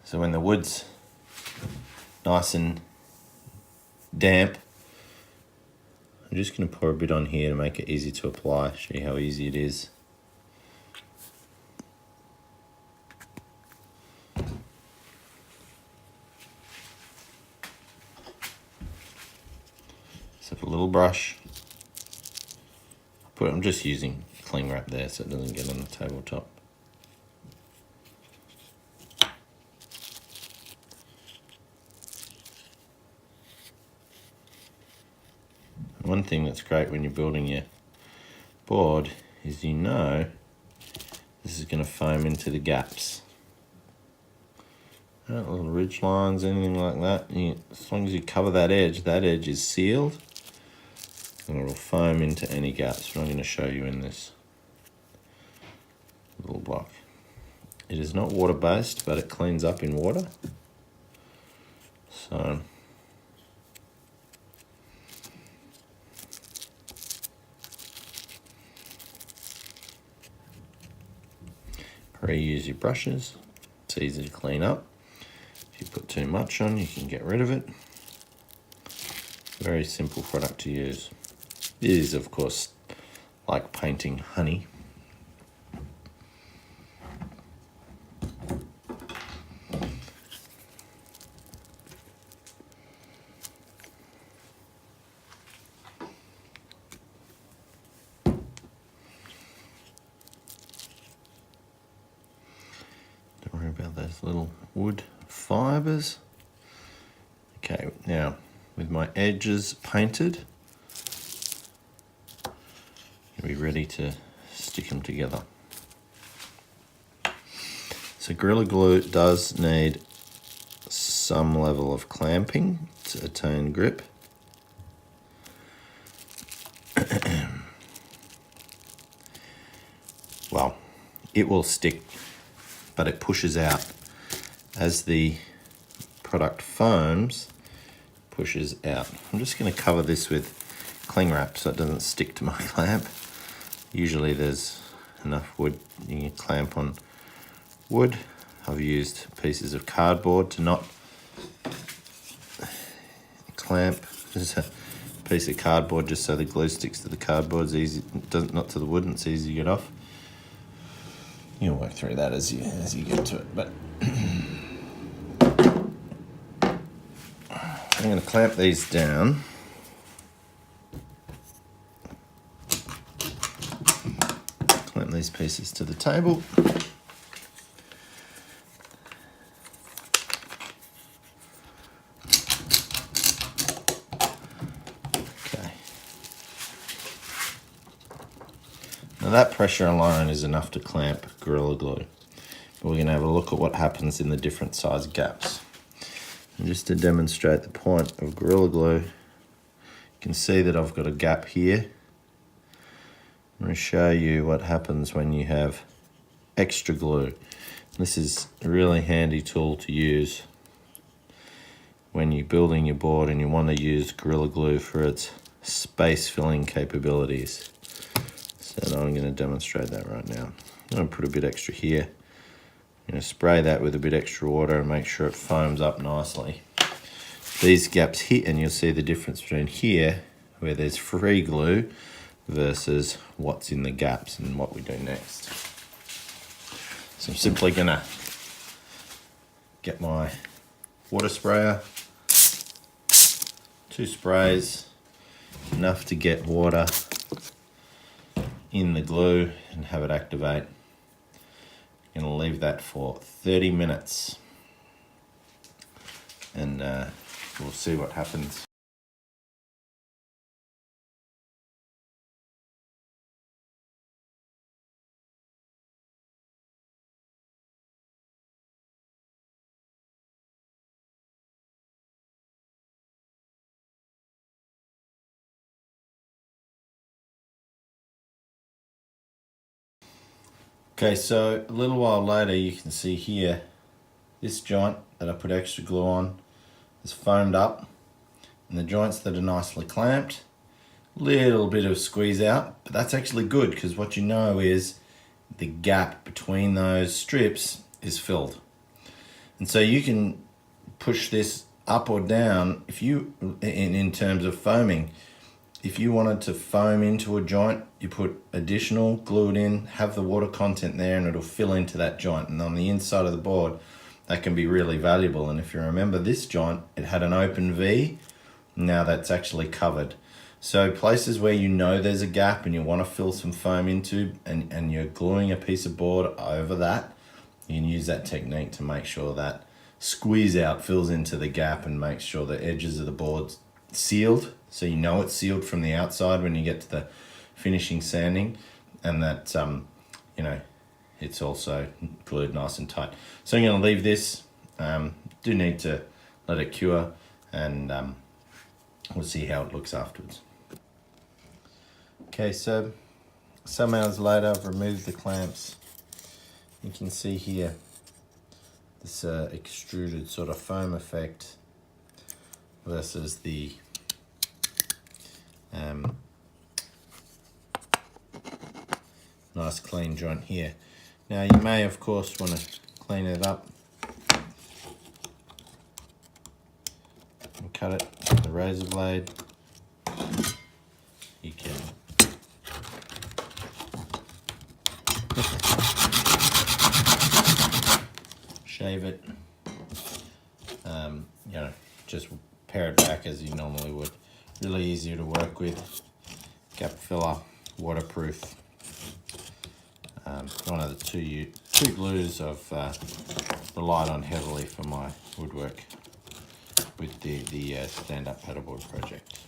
So when the wood's nice and damp, I'm just going to pour a bit on here to make it easy to apply, show you how easy it is. So with a little brush, I'm just using cling wrap there so it doesn't get on the tabletop. One thing that's great when you're building your board is this is going to foam into the gaps. Little ridge lines, anything like that. As long as you cover that edge is sealed and it'll foam into any gaps. But I'm going to show you in this little block. It is not water based, but it cleans up in water. So reuse your brushes. It's easy to clean up. If you put too much on, you can get rid of it. Very simple product to use. It is, of course, like painting honey. Don't worry about those little wood fibers. Okay, now with my edges painted, you'll be ready to stick them together. So Gorilla Glue does need some level of clamping to attain grip. Well, it will stick, but it pushes out as the product foams, pushes out. I'm just going to cover this with cling wrap so it doesn't stick to my clamp. Usually there's enough wood you can clamp on wood. I've used pieces of cardboard to not clamp. Just a piece of cardboard just so the glue sticks to the cardboard. It's easy, not to the wood, and it's easy to get off. You'll work through that as you get to it, but I'm going to clamp these down. Clamp these pieces to the table. Okay. Now that pressure alone is enough to clamp Gorilla Glue. But we're going to have a look at what happens in the different size gaps. And just to demonstrate the point of Gorilla Glue, you can see that I've got a gap here. I'm going to show you what happens when you have extra glue. This is a really handy tool to use when you're building your board and you want to use Gorilla Glue for its space filling capabilities. So now I'm going to demonstrate that right now. I'm going to put a bit extra here. I'm going to spray that with a bit extra water and make sure it foams up nicely. These gaps hit and you'll see the difference between here, where there's free glue, versus what's in the gaps and what we do next. So I'm simply going to get my water sprayer, 2 sprays, enough to get water in the glue and have it activate. I'm going to leave that for 30 minutes and we'll see what happens. Okay, so a little while later you can see here, this joint that I put extra glue on is foamed up, and the joints that are nicely clamped, little bit of squeeze out, but that's actually good because what you know is the gap between those strips is filled. And so you can push this up or down if you, in terms of foaming. If you wanted to foam into a joint, you put additional, glue it in, have the water content there, and it'll fill into that joint. And on the inside of the board, that can be really valuable. And if you remember this joint, it had an open V. Now that's actually covered. So places where you know there's a gap and you want to fill some foam into, and you're gluing a piece of board over that, you can use that technique to make sure that squeeze out fills into the gap and makes sure the edges of the board's sealed, so you know it's sealed from the outside when you get to the finishing sanding, and that you know, it's also glued nice and tight. So I'm going to leave this. Do need to let it cure, and we'll see how it looks afterwards. Okay, so some hours later, I've removed the clamps. You can see here this extruded sort of foam effect versus the nice clean joint here. Now you may of course want to clean it up and cut it with the razor blade. You can shave it, you know, just pare it back as you normally would. Really easy to work with, gap filler, waterproof. One of the two glues I've relied on heavily for my woodwork with the stand-up paddleboard project.